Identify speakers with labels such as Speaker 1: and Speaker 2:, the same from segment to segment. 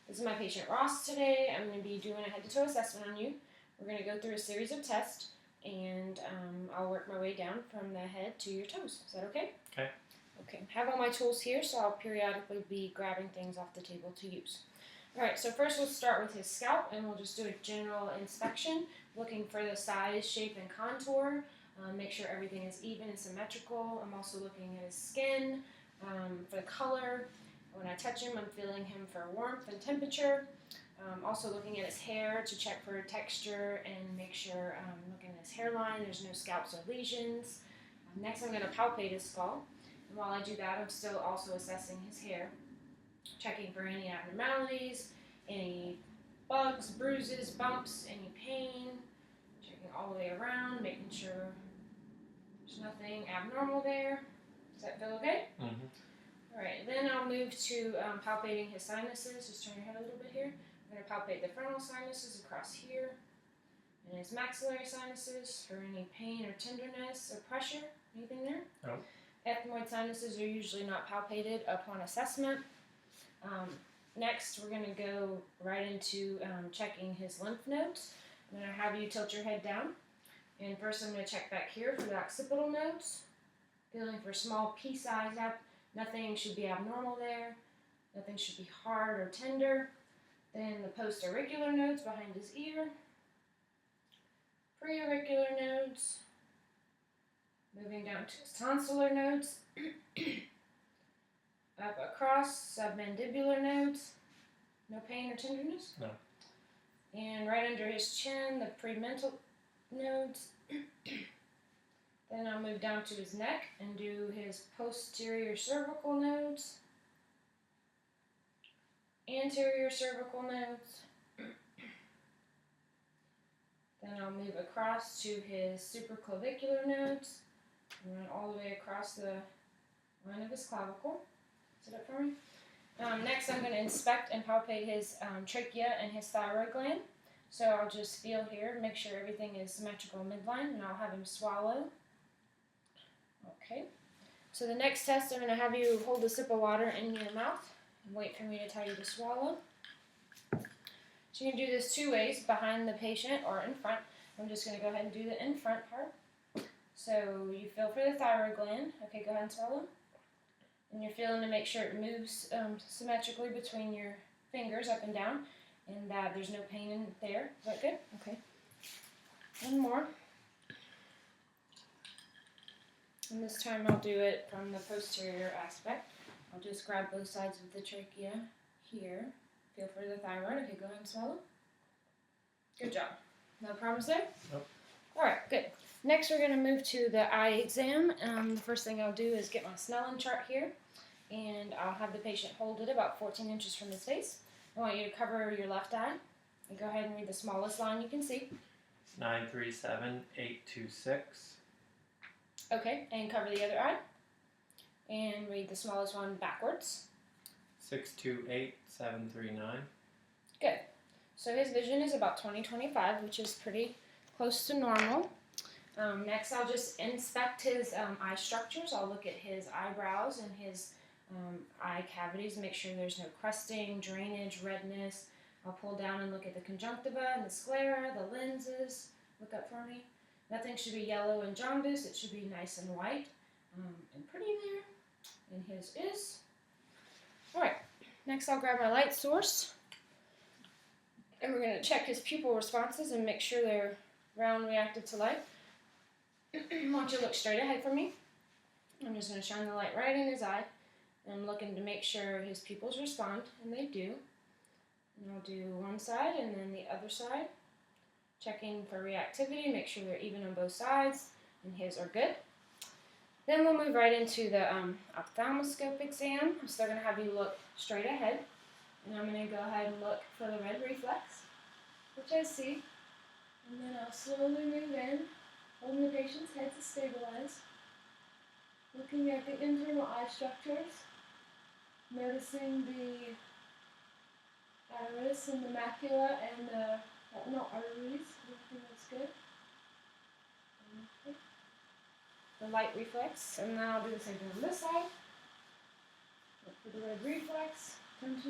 Speaker 1: This is my patient Ross today. I'm going to be doing a head-to-toe assessment on you. We're going to go through a series of tests, and I'll work my way down from the head to your toes. Is that okay?
Speaker 2: Okay.
Speaker 1: Okay. I have all my tools here, so I'll periodically be grabbing things off the table to use. Alright, so first we'll start with his scalp, and we'll just do a general inspection, looking for the size, shape, and contour. Make sure everything is even and symmetrical. I'm also looking at his skin for the color. When I touch him, I'm feeling him for warmth and temperature. Also looking at his hair to check for texture and make sure, looking at his hairline, there's no scalps or lesions. Next, I'm going to palpate his skull. And while I do that, I'm still also assessing his hair, checking for any abnormalities, any bugs, bruises, bumps, any pain, checking all the way around, making sure there's nothing abnormal there. Does that feel okay?
Speaker 2: Mm-hmm.
Speaker 1: Alright, then I'll move to palpating his sinuses. Just turn your head a little bit here. I'm going to palpate the frontal sinuses across here, and his maxillary sinuses for any pain or tenderness or pressure. Anything there?
Speaker 2: No.
Speaker 1: Ethmoid sinuses are usually not palpated upon assessment. Next, we're going to go right into checking his lymph nodes. I'm going to have you tilt your head down. And first, I'm going to check back here for the occipital nodes. Feeling for small pea-sized. Nothing should be abnormal there. Nothing should be hard or tender. Then the post-auricular nodes behind his ear. Pre-auricular nodes. Moving down to his tonsillar nodes. Up across submandibular nodes. No pain or tenderness?
Speaker 2: No.
Speaker 1: And right under his chin, the premental nodes. Then I'll move down to his neck and do his posterior cervical nodes, anterior cervical nodes. Then I'll move across to his supraclavicular nodes and run all the way across the line of his clavicle. Sit up for me. Next, I'm going to inspect and palpate his trachea and his thyroid gland. So I'll just feel here, make sure everything is symmetrical midline, and I'll have him swallow. Okay, so the next test, I'm going to have you hold a sip of water in your mouth and wait for me to tell you to swallow. So you can do this two ways, behind the patient or in front. I'm just going to go ahead and do the in front part. So you feel for the thyroid gland. Okay, go ahead and swallow. And you're feeling to make sure it moves symmetrically between your fingers up and down and that there's no pain in there. Is that good? Okay. One more. And this time I'll do it from the posterior aspect. I'll just grab both sides of the trachea here. Feel for the thyroid. Okay, go ahead and swallow. Good job. No problems there?
Speaker 2: Nope.
Speaker 1: Alright, good. Next we're going to move to the eye exam. The first thing I'll do is get my Snellen chart here. And I'll have the patient hold it about 14 inches from his face. I want you to cover your left eye. And go ahead and read the smallest line you can see.
Speaker 2: 937826.
Speaker 1: Okay, and cover the other eye. And read the smallest one backwards.
Speaker 2: 628739.
Speaker 1: Good. So his vision is about 20/25, which is pretty close to normal. Next, I'll just inspect his eye structures. I'll look at his eyebrows and his eye cavities, make sure there's no crusting, drainage, redness. I'll pull down and look at the conjunctiva and the sclera, the lenses. Look up for me. Nothing should be yellow and jaundice. It should be nice and white and pretty there. And his is. Alright, next I'll grab my light source. And we're going to check his pupil responses and make sure they're round reactive to light. I want you to look straight ahead for me. I'm just going to shine the light right in his eye. And I'm looking to make sure his pupils respond, and they do. And I'll do one side and then the other side. Checking for reactivity, make sure they're even on both sides, and his are good. Then we'll move right into the ophthalmoscope exam. I'm still going to have you look straight ahead. And I'm going to go ahead and look for the red reflex, which I see. And then I'll slowly move in, holding the patient's head to stabilize. Looking at the internal eye structures. Noticing the iris and the macula and the retinal arteries. Everything looks good. Okay. The light reflex, and then I'll do the same thing on this side. Look for the red reflex. Turn to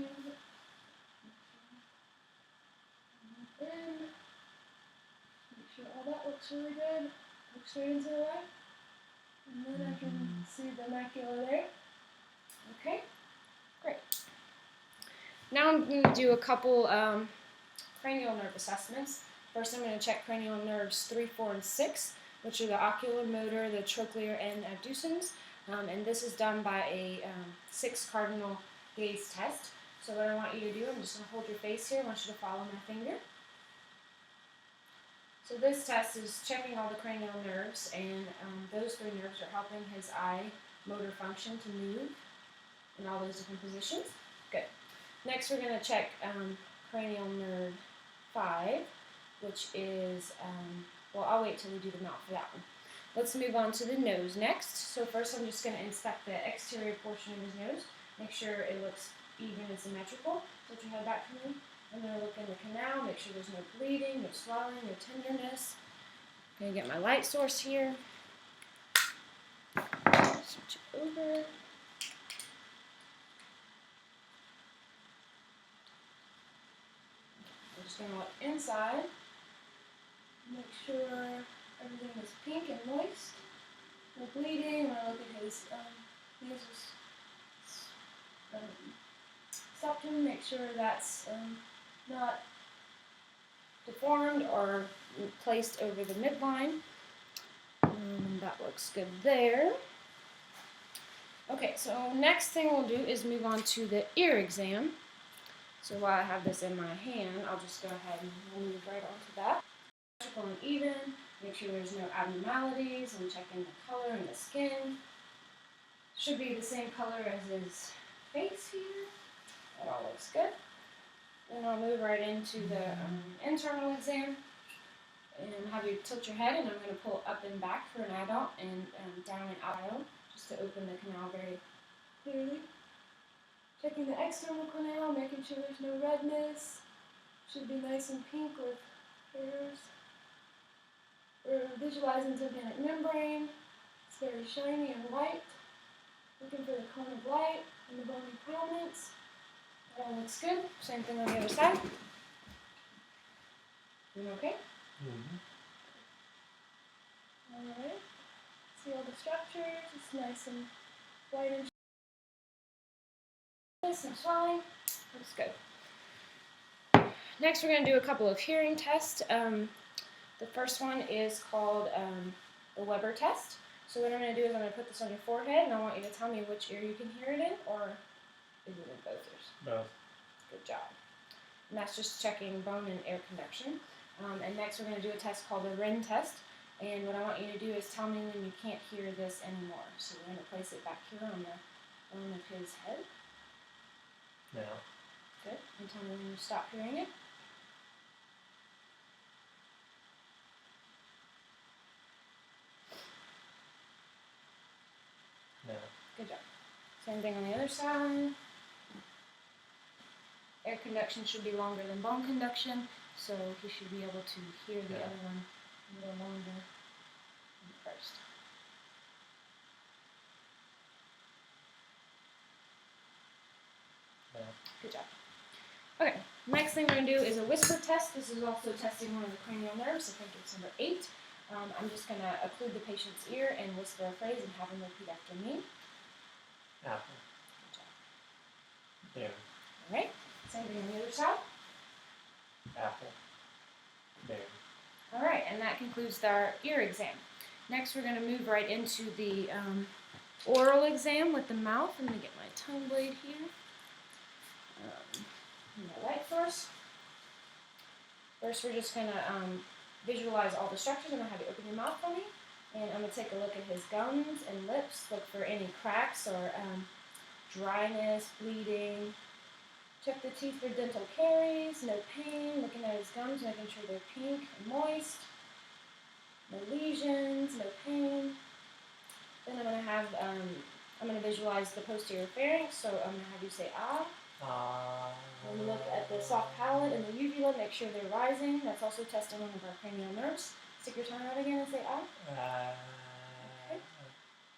Speaker 1: in. Make sure all that looks really good. Look straight into the light. And then I can see the macula there. Okay, great. Now I'm going to do a couple cranial nerve assessments. First, I'm going to check cranial nerves 3, 4, and 6, which are the ocular, motor, the trochlear, and abducens. And this is done by a 6 cardinal gaze test. So what I want you to do, I'm just going to hold your face here. I want you to follow my finger. So this test is checking all the cranial nerves, and those 3 nerves are helping his eye motor function to move in all those different positions. Good. Next, we're going to check cranial nerve 5, which is, well, I'll wait till we do the mouth for that one. Let's move on to the nose next. So first, I'm just going to inspect the exterior portion of his nose, make sure it looks even and symmetrical. Tilt your head back from me. I'm going to look in the canal, make sure there's no bleeding, no swelling, no tenderness. I'm going to get my light source here. Switch it over. I'm just going to look inside, make sure everything is pink and moist, no bleeding. When I look at his nasal septum, make sure that's not deformed or placed over the midline. That looks good there. Okay, so next thing we'll do is move on to the ear exam. So while I have this in my hand, I'll just go ahead and move right onto that. Symmetrical and even, make sure there's no abnormalities. I'm checking the color and the skin. Should be the same color as his face here. That all looks good. Then I'll move right into the internal exam and have you tilt your head, and I'm going to pull up and back for an adult and down and out just to open the canal very clearly. Checking the external canal, making sure there's no redness. Should be nice and pink with hairs. We're visualizing tympanic membrane. It's very shiny and white. Looking for the cone of light and the bony prominence. That all looks good. Same thing on the other side. Doing okay? Mm-hmm. Alright. See all the structures. It's nice and white and some swelling. Looks good. Next, we're going to do a couple of hearing tests. The first one is called the Weber test. So what I'm going to do is I'm going to put this on your forehead, and I want you to tell me which ear you can hear it in, or is it in both ears?
Speaker 2: Both.
Speaker 1: Good job. And that's just checking bone and air conduction. And next we're going to do a test called the Rin test. And what I want you to do is tell me when you can't hear this anymore. So we're going to place it back here on the bone of his head.
Speaker 2: Now.
Speaker 1: Good. And tell me when you stop hearing it.
Speaker 2: Now.
Speaker 1: Good job. Same thing on the other side. Air conduction should be longer than bone conduction, so he should be able to hear the other one a little longer than the first. Good job. Okay, next thing we're going to do is a whisper test. This is also testing one of the cranial nerves. I think it's number 8. I'm just going to occlude the patient's ear and whisper a phrase and have him repeat after me.
Speaker 2: Apple.
Speaker 1: Good job.
Speaker 2: Berry.
Speaker 1: All right. Same thing on the other side.
Speaker 2: Apple. Berry.
Speaker 1: All right, and that concludes our ear exam. Next, we're going to move right into the oral exam with the mouth. I'm going to get my tongue blade here. And my light source. First, we're just going to visualize all the structures. I'm going to have you open your mouth for me. And I'm going to take a look at his gums and lips, look for any cracks or dryness, bleeding. Check the teeth for dental caries, no pain, looking at his gums, making sure they're pink and moist. No lesions, no pain. Then I'm going to visualize the posterior pharynx, so I'm going to have you say ah. And look at the soft palate and the uvula, make sure they're rising. That's also testing one of our cranial nerves. Stick your tongue out again and say ah. Okay.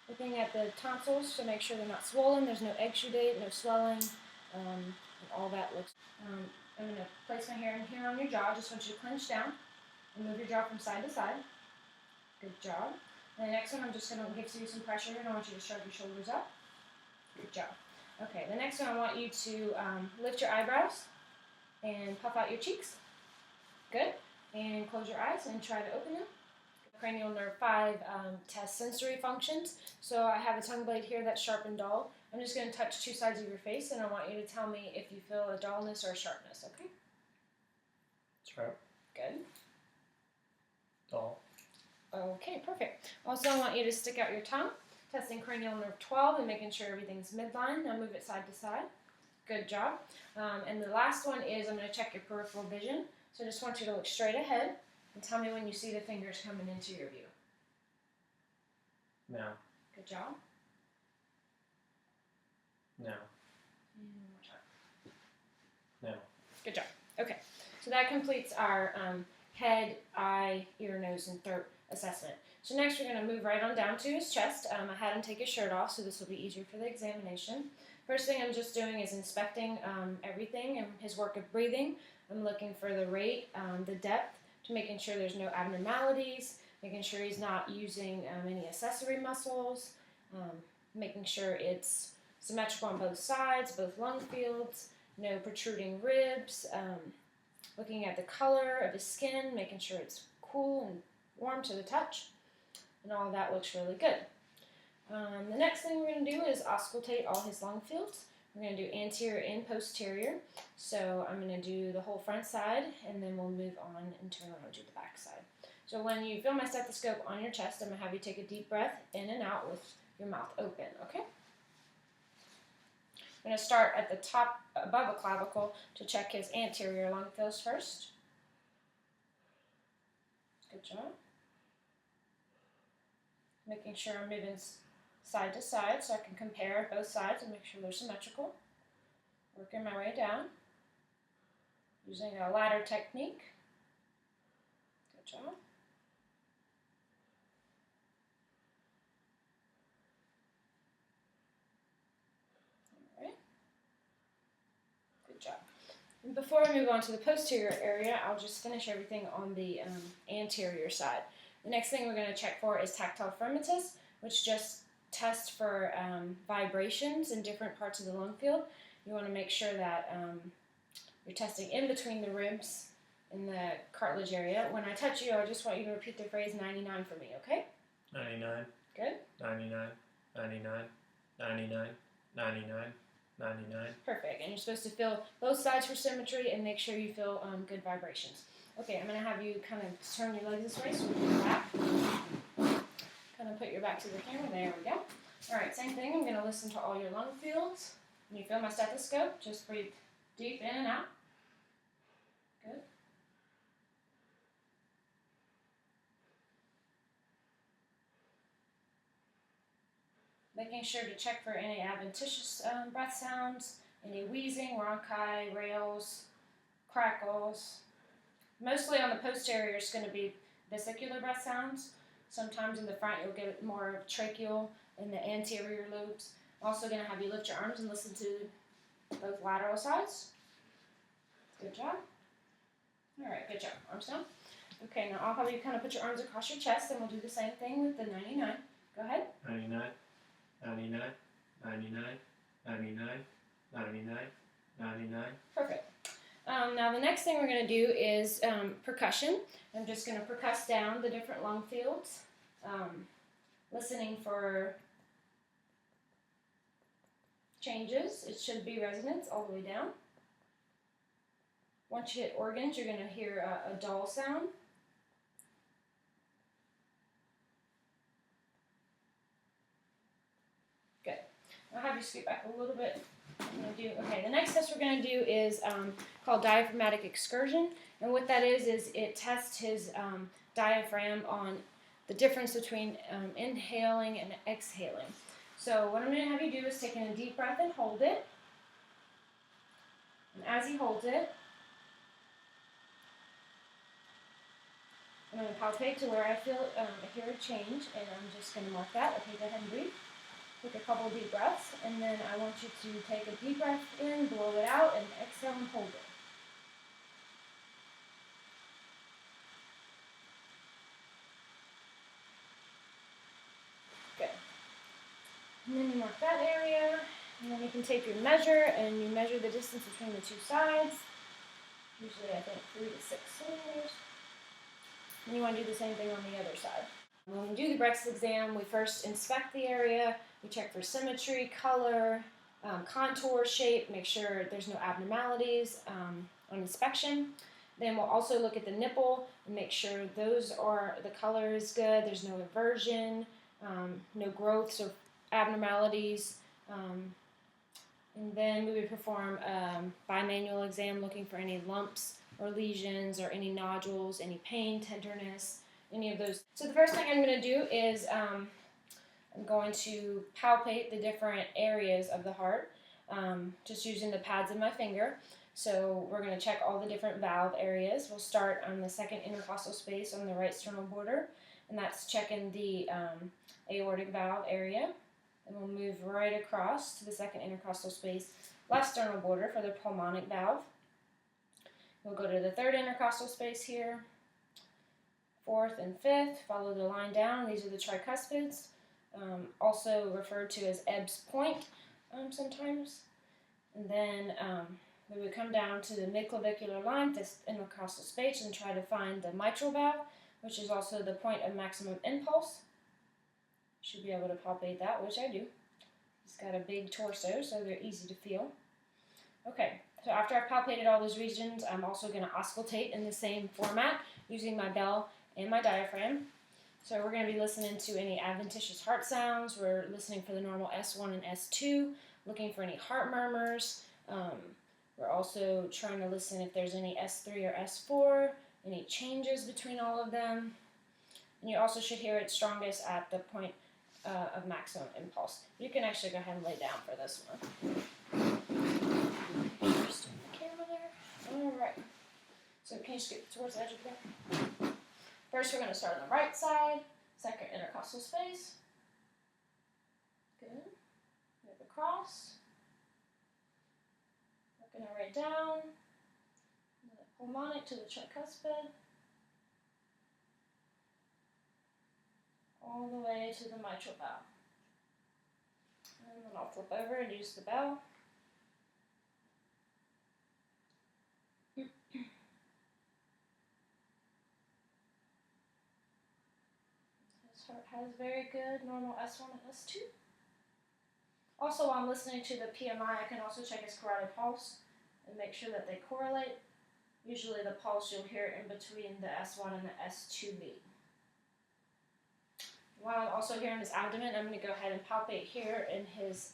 Speaker 1: Looking at the tonsils to make sure they're not swollen, there's no exudate, no swelling, and all that looks. I'm going to place my hand here on your jaw. Just want you to clench down and move your jaw from side to side. Good job. And the next one, I'm just going to give you some pressure and I want you to shrug your shoulders up. Good job. Okay, the next one, I want you to lift your eyebrows and puff out your cheeks. Good. And close your eyes and try to open them. Cranial nerve 5 tests sensory functions. So I have a tongue blade here that's sharp and dull. I'm just going to touch two sides of your face and I want you to tell me if you feel a dullness or a sharpness, okay?
Speaker 2: Sharp.
Speaker 1: Good.
Speaker 2: Dull.
Speaker 1: Okay, perfect. Also, I want you to stick out your tongue, testing cranial nerve 12 and making sure everything's midline. Now move it side to side. Good job. And the last one is I'm going to check your peripheral vision. So I just want you to look straight ahead and tell me when you see the fingers coming into your view.
Speaker 2: No.
Speaker 1: Good job.
Speaker 2: No.
Speaker 1: And one more time.
Speaker 2: No.
Speaker 1: Good job. Okay, so that completes our head, eye, ear, nose, and throat assessment. So next we're going to move right on down to his chest. I had him take his shirt off, so this will be easier for the examination. First thing I'm just doing is inspecting everything and his work of breathing. I'm looking for the rate, the depth, to making sure there's no abnormalities, making sure he's not using any accessory muscles, making sure it's symmetrical on both sides, both lung fields, no protruding ribs, looking at the color of his skin, making sure it's cool and warm to the touch, and all of that looks really good. The next thing we're going to do is auscultate all his lung fields. We're going to do anterior and posterior. So I'm going to do the whole front side, and then we'll move on and turn around and do the back side. So when you feel my stethoscope on your chest, I'm going to have you take a deep breath in and out with your mouth open, okay? I'm going to start at the top above a clavicle to check his anterior lung fields first. Good job. Making sure I'm moving side to side so I can compare both sides and make sure they're symmetrical. Working my way down using a ladder technique. Good job. All right. Good job. And before I move on to the posterior area, I'll just finish everything on the anterior side. The next thing we're going to check for is tactile firmitus, which just tests for vibrations in different parts of the lung field. You want to make sure that you're testing in between the ribs in the cartilage area. When I touch you, I just want you to repeat the phrase 99 for me, okay?
Speaker 2: 99.
Speaker 1: Good.
Speaker 2: 99. 99. 99. 99. 99.
Speaker 1: Perfect. And you're supposed to feel both sides for symmetry and make sure you feel good vibrations. Okay, I'm going to have you kind of turn your legs this way so we can back. Kind of put your back to the camera. There we go. All right, same thing. I'm going to listen to all your lung fields. When you feel my stethoscope, just breathe deep in and out. Good. Making sure to check for any adventitious breath sounds, any wheezing, rhonchi, rales, crackles. Mostly on the posterior is going to be vesicular breath sounds. Sometimes in the front you'll get more of tracheal in the anterior lobes. I'm also going to have you lift your arms and listen to both lateral sides. Good job. All right, good job. Arms down. Okay, now I'll have you kind of put your arms across your chest and we'll do the same thing with the 99. Go ahead.
Speaker 2: 99. 99. 99. 99. 99. 99.
Speaker 1: Perfect. Now the next thing we're going to do is percussion. I'm just going to percuss down the different lung fields, listening for changes. It should be resonance all the way down. Once you hit organs, you're going to hear a dull sound. Good. I'll have you scoot back a little bit. Okay, the next test we're going to do is called diaphragmatic excursion, and what that is it tests his diaphragm on the difference between inhaling and exhaling. So what I'm going to have you do is take in a deep breath and hold it, and as he holds it, I'm going to palpate to where I feel hear a change, and I'm just going to mark that. Okay, go ahead and breathe. Take a couple deep breaths, and then I want you to take a deep breath in, blow it out, and exhale and hold it. then you can take your measure and you measure the distance between the two sides. Usually I think 3 to 6 centimeters. And you want to do the same thing on the other side. When we do the Brex exam, we first inspect the area. We check for symmetry, color, contour, shape, make sure there's no abnormalities on inspection. Then we'll also look at the nipple and make sure the color is good, there's no eversion, no growths or abnormalities. And then we would perform a bimanual exam looking for any lumps or lesions or any nodules, any pain, tenderness, any of those. So the first thing I'm going to do is I'm going to palpate the different areas of the heart, just using the pads of my finger. So we're going to check all the different valve areas. We'll start on the second intercostal space on the right sternal border, and that's checking the aortic valve area. And we'll move right across to the second intercostal space, left sternal border for the pulmonic valve. We'll go to the third intercostal space here, fourth and fifth, follow the line down. These are the tricuspids, also referred to as Ebb's point sometimes. And then we would come down to the midclavicular line, this intercostal space, and try to find the mitral valve, which is also the point of maximum impulse. Should be able to palpate that, which I do. It's got a big torso, so they're easy to feel. Okay, so after I've palpated all those regions, I'm also going to auscultate in the same format using my bell and my diaphragm. So we're going to be listening to any adventitious heart sounds. We're listening for the normal S1 and S2, looking for any heart murmurs. We're also trying to listen if there's any S3 or S4, any changes between all of them. And you also should hear it strongest at the point of maximum impulse. You can actually go ahead and lay down for this one. Just in the camera there. Alright. So can you scoot towards the edge of there? First we're going to start on the right side, second intercostal space. Good. Move across. Working our way down. The pulmonic to the tricuspid. All the way to the mitral valve. And then I'll flip over and use the bell. This heart has very good normal S1 and S2. Also, while I'm listening to the PMI, I can also check his carotid pulse and make sure that they correlate. Usually the pulse you'll hear in between the S1 and the S2 beat. While I'm also hearing his abdomen, I'm going to go ahead and palpate here in his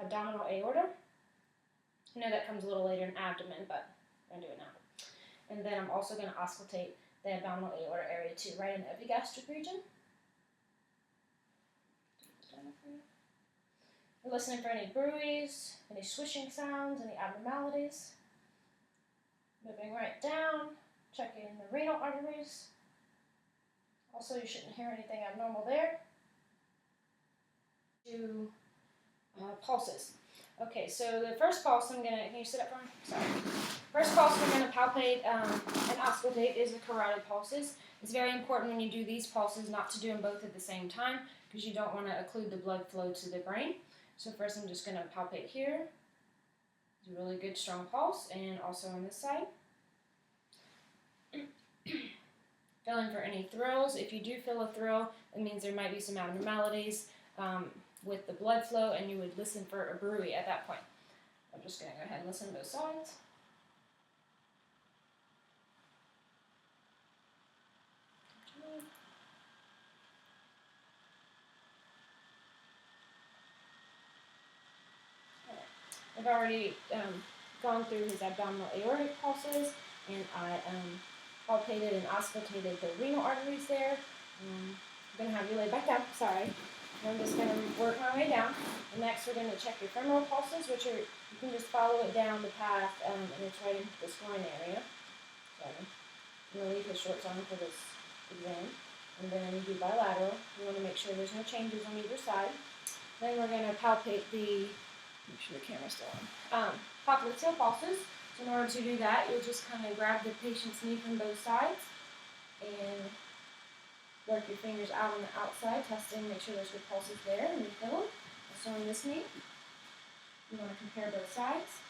Speaker 1: abdominal aorta. I know that comes a little later in abdomen, but I'm going to do it now. And then I'm also going to auscultate the abdominal aorta area too, right in the epigastric region. We're listening for any bruits, any swishing sounds, any abnormalities. Moving right down, checking the renal arteries. Also, you shouldn't hear anything abnormal there. To pulses. Okay, so the first pulse can you sit up for me? Sorry. First pulse we're going to palpate and auscultate is the carotid pulses. It's very important when you do these pulses not to do them both at the same time because you don't want to occlude the blood flow to the brain. So first I'm just going to palpate here. It's a really good strong pulse, and also on this side. Feeling for any thrills. If you do feel a thrill, it means there might be some abnormalities with the blood flow, and you would listen for a bruit at that point. I'm just going to go ahead and listen to both sides. I've already gone through his abdominal aortic pulses, and I palpated and auscultated the renal arteries there. I'm going to have you lay back down, sorry. I'm just going to work my way down. And next we're going to check your femoral pulses, which are, you can just follow it down the path, and it's right into this groin area. Sorry. I'm going to leave his shorts on for this exam. And then you do bilateral. You want to make sure there's no changes on either side. Then we're going to palpate the, make sure the camera's still on, popliteal pulses. So in order to do that, you'll just kind of grab the patient's knee from both sides and work your fingers out on the outside, testing, make sure there's good pulses there, and you feel them. Also on this knee. You want to compare both sides.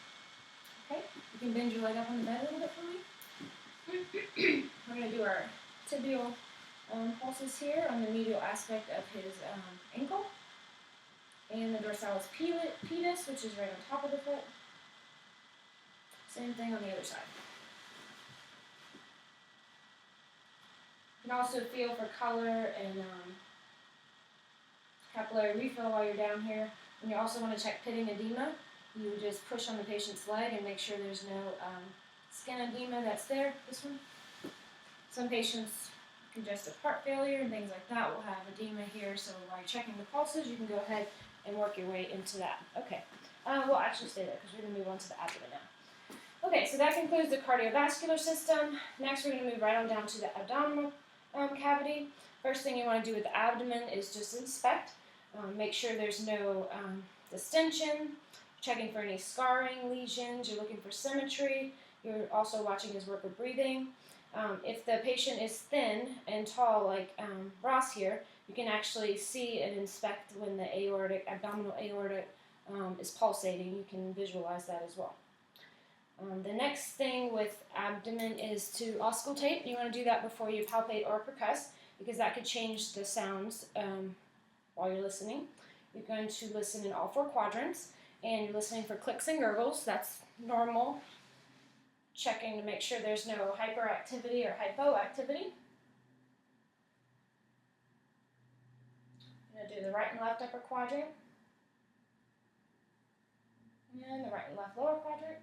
Speaker 1: Okay, you can bend your leg up on the bed a little bit for me. We're going to do our tibial pulses here on the medial aspect of his ankle. And the dorsalis pedis, which is right on top of the foot. Same thing on the other side. You can also feel for color and capillary refill while you're down here. And you also want to check pitting edema. You just push on the patient's leg and make sure there's no skin edema that's there. This one. Some patients, congestive heart failure and things like that, will have edema here. So while you're checking the pulses, you can go ahead and work your way into that. Okay. We'll actually stay there because we're going to move on to the abdomen now. Okay, so that concludes the cardiovascular system. Next, we're going to move right on down to the abdominal cavity. First thing you want to do with the abdomen is just inspect. Make sure there's no distension, checking for any scarring, lesions. You're looking for symmetry. You're also watching his work of breathing. If the patient is thin and tall, like Ross here, you can actually see and inspect when the abdominal aortic is pulsating. You can visualize that as well. The next thing with abdomen is to auscultate. You want to do that before you palpate or percuss because that could change the sounds while you're listening. You're going to listen in all 4 quadrants and you're listening for clicks and gurgles. That's normal. Checking to make sure there's no hyperactivity or hypoactivity. I'm going to do the right and left upper quadrant and the right and left lower quadrant.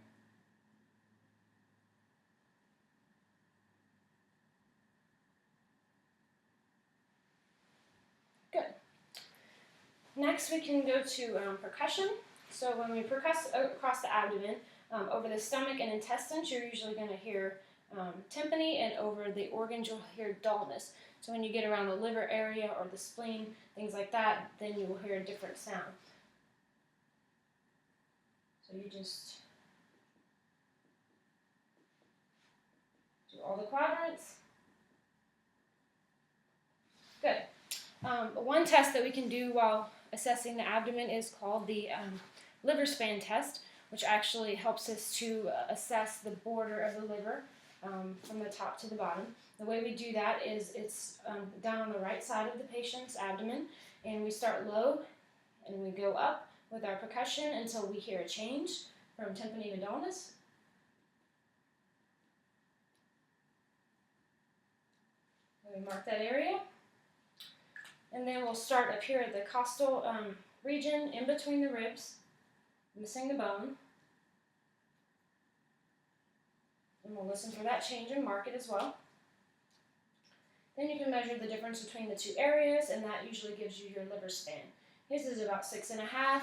Speaker 1: Good. Next we can go to percussion. So when we percuss across the abdomen, over the stomach and intestines, you're usually going to hear tympany, and over the organs you'll hear dullness. So when you get around the liver area or the spleen, things like that, then you will hear a different sound. So you just do all the quadrants. Good. One test that we can do while assessing the abdomen is called the liver span test, which actually helps us to assess the border of the liver from the top to the bottom. The way we do that is it's down on the right side of the patient's abdomen, and we start low and we go up with our percussion until we hear a change from tympany to dullness. We mark that area, and then we'll start up here at the costal region in between the ribs, missing the bone. And we'll listen for that change and mark it as well. Then you can measure the difference between the 2 areas, and that usually gives you your liver span. His is about 6.5,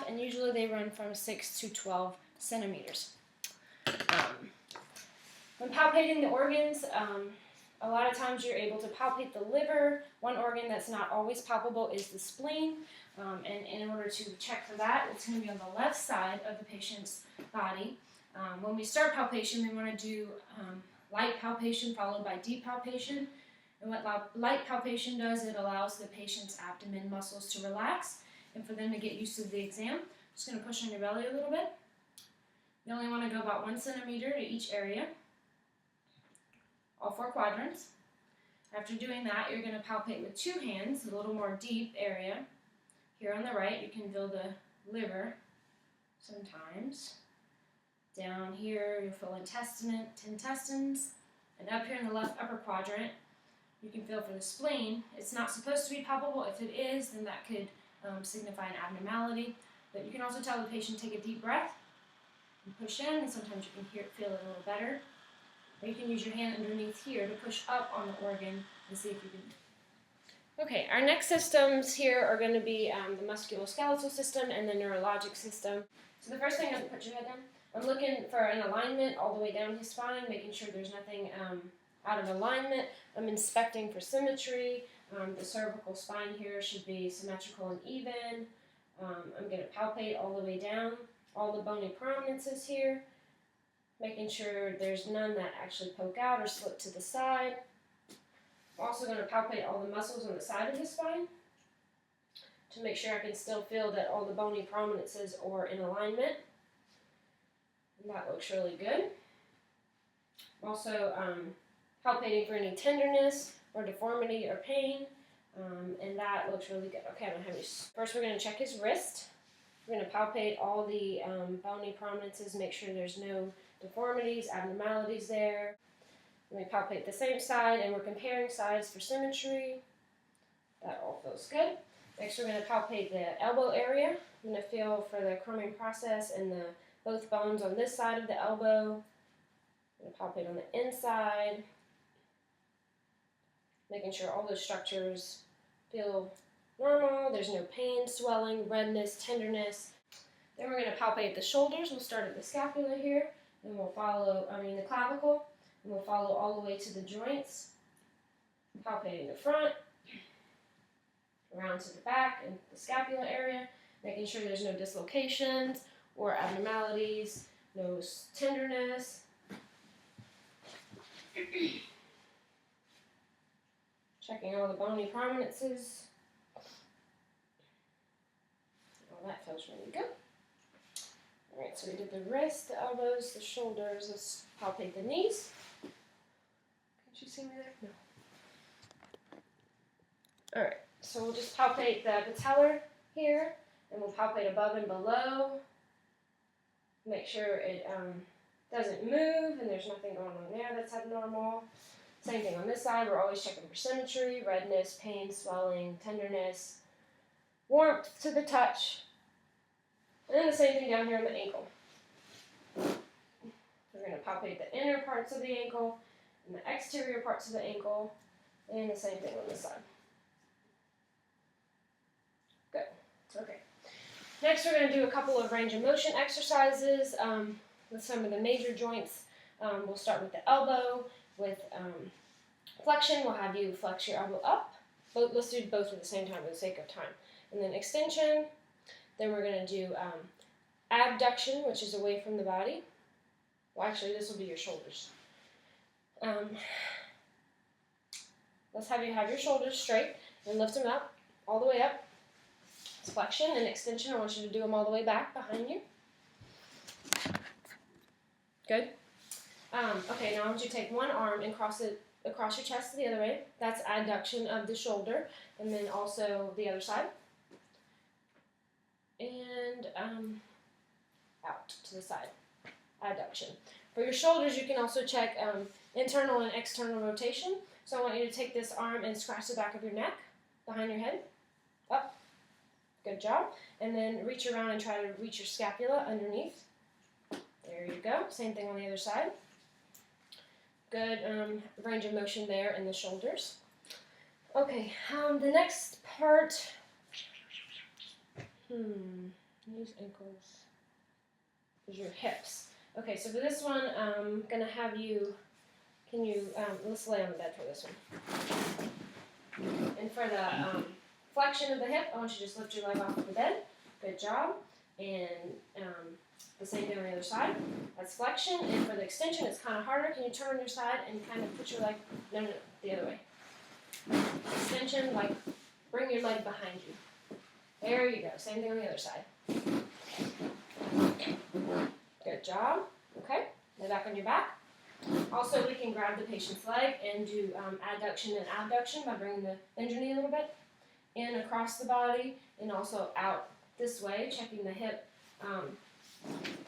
Speaker 1: and usually they run from 6 to 12 centimeters. When palpating the organs, a lot of times you're able to palpate the liver. One organ that's not always palpable is the spleen, and in order to check for that, it's going to be on the left side of the patient's body. When we start palpation, we want to do light palpation followed by deep palpation. And what light palpation does, it allows the patient's abdomen muscles to relax and for them to get used to the exam. Just going to push on your belly a little bit. You only want to go about 1 centimeter to each area, all 4 quadrants. After doing that, you're going to palpate with 2 hands, a little more deep area. Here on the right, you can feel the liver sometimes. Down here, you'll feel intestines. And up here in the left upper quadrant, you can feel for the spleen. It's not supposed to be palpable. If it is, then that could signify an abnormality. But you can also tell the patient to take a deep breath and push in, and sometimes you can feel it a little better. Or you can use your hand underneath here to push up on the organ and see if you can. Okay, our next systems here are going to be the musculoskeletal system and the neurologic system. So the first thing, I'm going to put your head down. I'm looking for an alignment all the way down his spine, making sure there's nothing out of alignment. I'm inspecting for symmetry. The cervical spine here should be symmetrical and even. I'm going to palpate all the way down, all the bony prominences here, making sure there's none that actually poke out or slip to the side. I'm also going to palpate all the muscles on the side of the spine to make sure I can still feel that all the bony prominences are in alignment. And that looks really good. Also, palpating for any tenderness or deformity or pain, and that looks really good. Okay, I'm gonna have you. First, we're gonna check his wrist. We're gonna palpate all the bony prominences, make sure there's no deformities, abnormalities there. Let me palpate the same side, and we're comparing sides for symmetry. That all feels good. Next, we're gonna palpate the elbow area. I'm gonna feel for the crumbing process and both bones on this side of the elbow. I'm gonna palpate on the inside, making sure all those structures feel normal. There's no pain, swelling, redness, tenderness. Then we're going to palpate the shoulders. We'll start at the scapula here, and we'll follow, the clavicle, and we'll follow all the way to the joints. Palpating the front, around to the back and the scapula area, making sure there's no dislocations or abnormalities, no tenderness. Checking all the bony prominences. Oh, that feels really good. Alright, so we did the wrist, the elbows, the shoulders. Let's palpate the knees. Can't you see me there? No. Alright, so we'll just palpate the patellar here, and we'll palpate above and below. Make sure it doesn't move and there's nothing going on there that's abnormal. Same thing on this side. We're always checking for symmetry, redness, pain, swelling, tenderness, warmth to the touch. And then the same thing down here on the ankle. We're going to palpate the inner parts of the ankle and the exterior parts of the ankle, and the same thing on this side. Good. Okay. Next, we're going to do a couple of range of motion exercises with some of the major joints. We'll start with the elbow. With flexion, we'll have you flex your elbow up. Let's do both at the same time for the sake of time. And then extension. Then we're going to do abduction, which is away from the body. Well, actually, this will be your shoulders. Let's have you have your shoulders straight and lift them up, all the way up. It's flexion and extension. I want you to do them all the way back behind you. Good. Okay, now I want you to take one arm and cross it across your chest the other way. That's adduction of the shoulder, and then also the other side. And out to the side, adduction. For your shoulders, you can also check internal and external rotation. So I want you to take this arm and scratch the back of your neck, behind your head, up. Good job. And then reach around and try to reach your scapula underneath. There you go. Same thing on the other side. Good range of motion there in the shoulders. Okay, the next part, knees, ankles, is your hips. Okay, so for this one, I'm going to have you, let's lay on the bed for this one. And for the flexion of the hip, I want you to just lift your leg off of the bed. Good job. And the same thing on the other side. That's flexion. And for the extension, it's kind of harder. Can you turn on your side and kind of put your leg, no, the other way. Extension, like bring your leg behind you. There you go. Same thing on the other side. Good job. Okay. Lay back on your back. Also, we can grab the patient's leg and do adduction and abduction by bringing the bend your knee a little bit in across the body and also out this way, checking the hip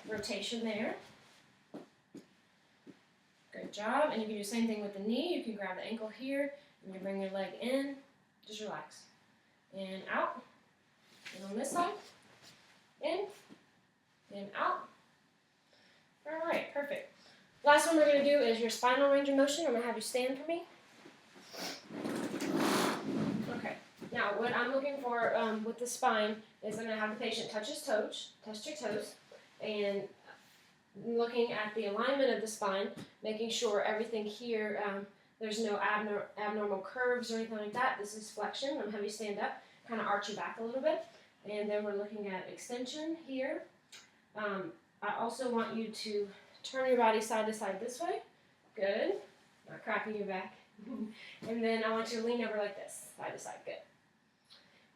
Speaker 1: rotation there. Good job. And you can do the same thing with the knee. You can grab the ankle here and you bring your leg in. Just relax. And out. And on this side. In. And out. All right, perfect. Last one we're going to do is your spinal range of motion. I'm going to have you stand for me. Okay. Now, what I'm looking for with the spine is I'm going to have the patient touch his toes, touch your toes, and looking at the alignment of the spine, making sure everything here, there's no abnormal curves or anything like that. This is flexion. I'm going to have you stand up, kind of arch your back a little bit. And then we're looking at extension here. I also want you to turn your body side to side this way. Good. Not cracking your back. And then I want you to lean over like this, side to side. Good.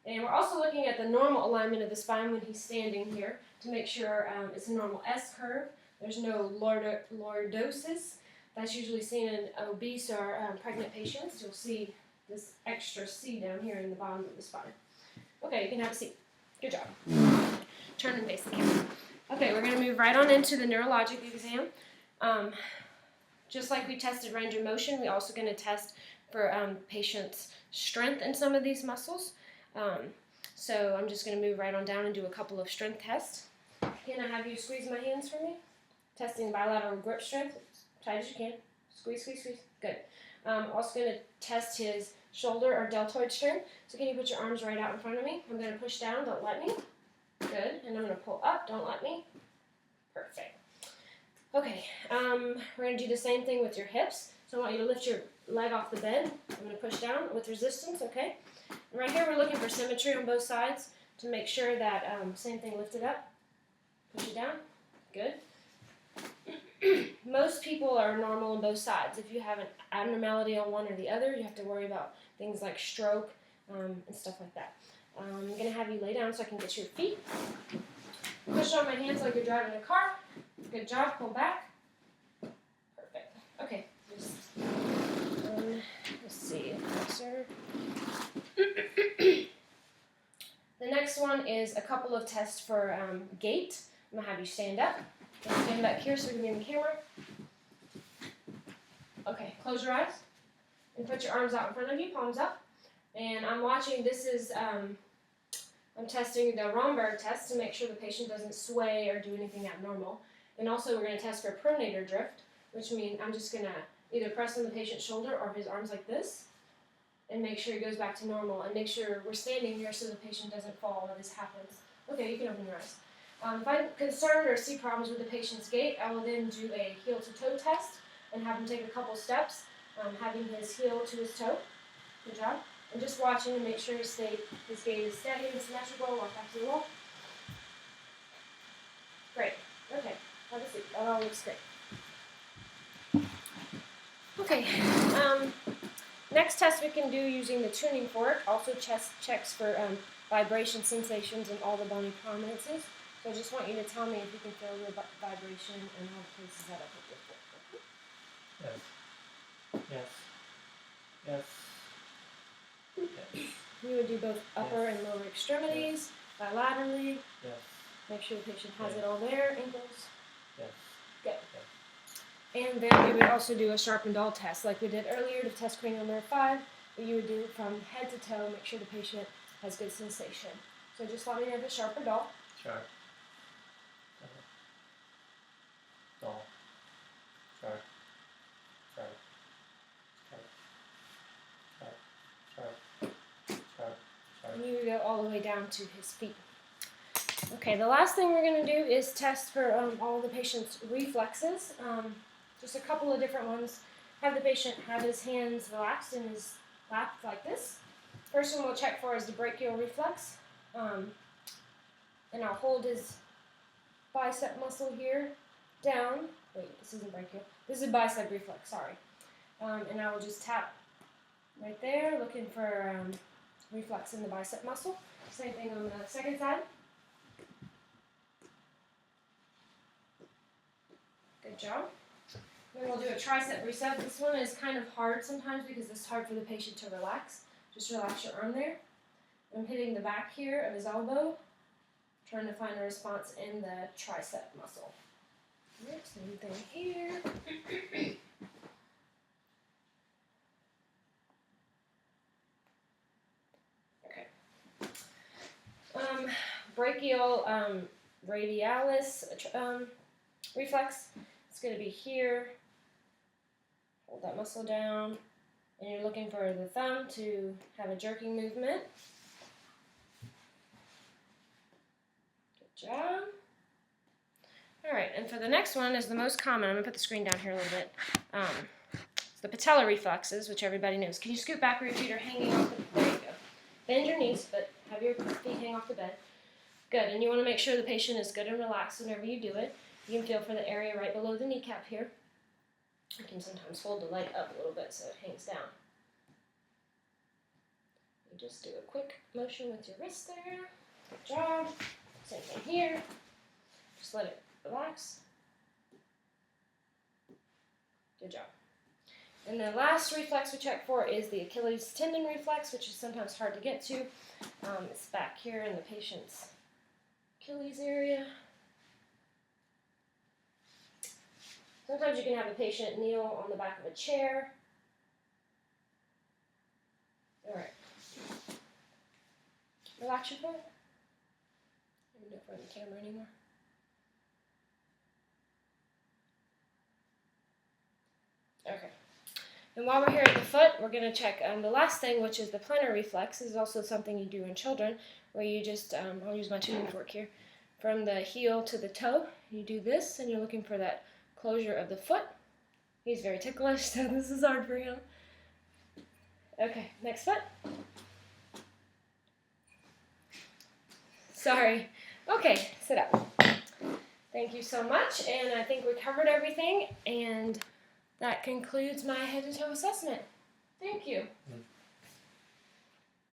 Speaker 1: And we're also looking at the normal alignment of the spine when he's standing here to make sure it's a normal S curve. There's no lordosis. That's usually seen in obese or pregnant patients. You'll see this extra C down here in the bottom of the spine. Okay, you can have a seat. Good job. Turn and face the camera. Okay, we're going to move right on into the neurologic exam. Just like we tested range of motion, we're also going to test for patients' strength in some of these muscles. So I'm just going to move right on down and do a couple of strength tests. Can I have you squeeze my hands for me? Testing bilateral grip strength, as tight as you can. Squeeze, squeeze, squeeze. Good. Also going to test his shoulder or deltoid strength. So can you put your arms right out in front of me? I'm going to push down, don't let me. Good. And I'm going to pull up, don't let me. Perfect. Okay, we're going to do the same thing with your hips. So I want you to lift your leg off the bed. I'm going to push down with resistance, okay? And right here we're looking for symmetry on both sides to make sure that, same thing, lift it up. Push it down. Good. Most people are normal on both sides. If you have an abnormality on one or the other, you have to worry about things like stroke and stuff like that. I'm going to have you lay down so I can get your feet. Push on my hands like you're driving a car. Good job. Pull back. Perfect. Okay. Just, let's see. Sir. The next one is a couple of tests for gait. I'm going to have you stand up. Stand back here so we can be in the camera. Okay, close your eyes and put your arms out in front of you, palms up. And I'm watching, this is, I'm testing the Romberg test to make sure the patient doesn't sway or do anything abnormal. And also we're going to test for pronator drift, which means I'm just going to either press on the patient's shoulder or his arms like this and make sure he goes back to normal and make sure we're standing here so the patient doesn't fall when this happens. Okay, you can open your eyes. If I'm concerned or see problems with the patient's gait, I will then do a heel-to-toe test and have him take a couple steps, having his heel to his toe. Good job. And just watching to make sure his gait is steady and symmetrical. Walk back to the wall. Great. Okay. Have a seat. That all looks great. Okay. Next test we can do using the tuning fork also checks for vibration sensations in all the bony prominences. So I just want you to tell me if you can feel the vibration and how the places that up with your foot.
Speaker 2: Yes. Yes. Yes. Yes.
Speaker 1: You would do both upper and lower extremities, bilaterally.
Speaker 2: Yes.
Speaker 1: Make sure the patient has it all there, ankles.
Speaker 2: Yes.
Speaker 1: Good.
Speaker 2: Yes.
Speaker 1: And then we would also do a sharp and dull test like we did earlier to test cranial nerve 5. But you would do from head to toe, make sure the patient has good sensation. So just let me know if it's sharp or dull.
Speaker 2: Sharp. Dull. Sharp. Sharp. Sharp. Sharp. Sharp. Sharp.
Speaker 1: And you would go all the way down to his feet. Okay, the last thing we're going to do is test for all the patient's reflexes. Just a couple of different ones. Have the patient have his hands relaxed in his lap like this. First one we'll check for is the brachial reflex. And I'll hold his bicep muscle here down. Wait, this isn't brachial. This is bicep reflex, sorry. And I will just tap right there, looking for reflex in the bicep muscle. Same thing on the second side. Good job. Then we'll do a tricep reset. This one is kind of hard sometimes because it's hard for the patient to relax. Just relax your arm there. I'm hitting the back here of his elbow, trying to find a response in the tricep muscle. Same thing here. Okay. Brachial radialis reflex. It's going to be here. Hold that muscle down. And you're looking for the thumb to have a jerking movement. Good job. Alright, and for the next one is the most common. I'm going to put the screen down here a little bit. It's the patellar reflexes, which everybody knows. Can you scoot back where your feet are hanging off the bed? There you go. Bend your knees, but have your feet hang off the bed. Good, and you want to make sure the patient is good and relaxed whenever you do it. You can feel for the area right below the kneecap here. You can sometimes hold the leg up a little bit so it hangs down. You just do a quick motion with your wrist there. Good job. Same thing here. Just let it relax. Good job. And the last reflex we check for is the Achilles tendon reflex, which is sometimes hard to get to. It's back here in the patient's Achilles area. Sometimes you can have a patient kneel on the back of a chair. All right. Relax your foot. I don't do it for the camera anymore. Okay. And while we're here at the foot, we're going to check the last thing, which is the plantar reflex. This is also something you do in children, where you just, I'll use my tuning fork here, from the heel to the toe. You do this, and you're looking for that closure of the foot. He's very ticklish, so this is hard for him. Okay, next foot. Sorry. Okay, sit up. Thank you so much, and I think we covered everything, and that concludes my head-to-toe assessment. Thank you.